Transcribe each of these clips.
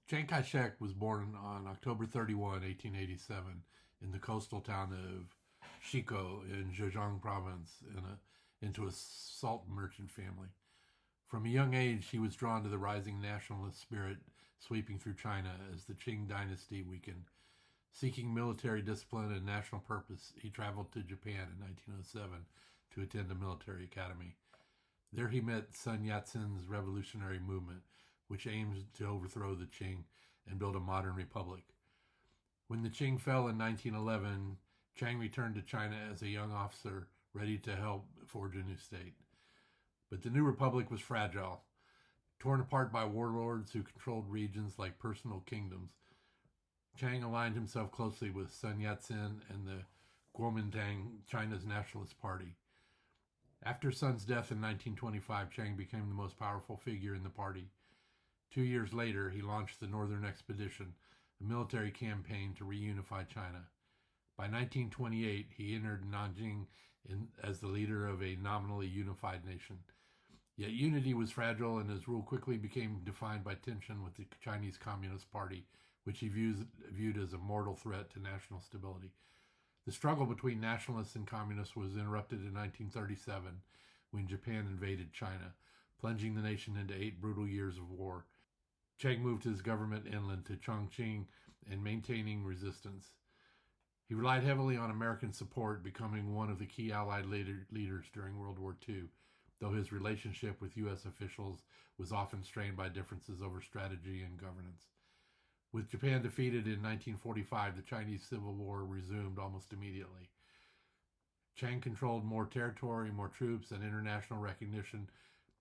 Chiang Kai-shek was born on October 31, 1887, in the coastal town of Shiko in Zhejiang province into a salt merchant family. From a young age, he was drawn to the rising nationalist spirit sweeping through China as the Qing dynasty weakened. Seeking military discipline and national purpose, he traveled to Japan in 1907 to attend a military academy. There he met Sun Yat-sen's revolutionary movement, which aims to overthrow the Qing and build a modern republic. When the Qing fell in 1911, Chiang returned to China as a young officer ready to help forge a new state. But the new republic was fragile, torn apart by warlords who controlled regions like personal kingdoms. Chiang aligned himself closely with Sun Yat-sen and the Kuomintang, China's nationalist party. After Sun's death in 1925, Chiang became the most powerful figure in the party. 2 years later, he launched the Northern Expedition, a military campaign to reunify China. By 1928, he entered Nanjing as the leader of a nominally unified nation. Yet unity was fragile, and his rule quickly became defined by tension with the Chinese Communist Party, which he viewed as a mortal threat to national stability. The struggle between nationalists and communists was interrupted in 1937 when Japan invaded China, plunging the nation into 8 brutal years of war. Chiang moved his government inland to Chongqing and maintaining resistance. He relied heavily on American support, becoming one of the key Allied leaders during World War II, though his relationship with U.S. officials was often strained by differences over strategy and governance. With Japan defeated in 1945, the Chinese Civil War resumed almost immediately. Chiang controlled more territory, more troops, and international recognition,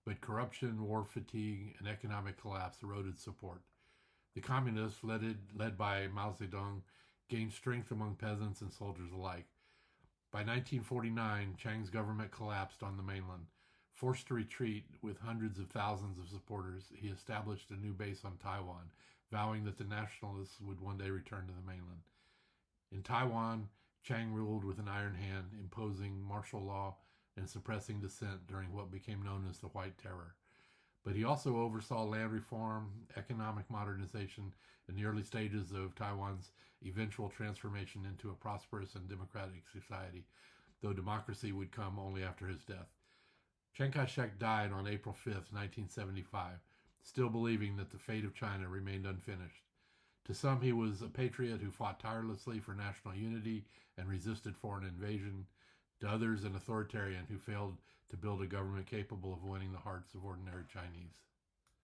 but corruption, war fatigue, and economic collapse eroded support. The communists, led by Mao Zedong, gained strength among peasants and soldiers alike. By 1949, Chiang's government collapsed on the mainland. Forced to retreat with hundreds of thousands of supporters, he established a new base on Taiwan, vowing that the nationalists would one day return to the mainland. In Taiwan, Chiang ruled with an iron hand, imposing martial law and suppressing dissent during what became known as the White Terror. But he also oversaw land reform, economic modernization, and the early stages of Taiwan's eventual transformation into a prosperous and democratic society, though democracy would come only after his death. Chiang Kai-shek died on April 5, 1975, still believing that the fate of China remained unfinished. To some, he was a patriot who fought tirelessly for national unity and resisted foreign invasion. To others, an authoritarian who failed to build a government capable of winning the hearts of ordinary Chinese.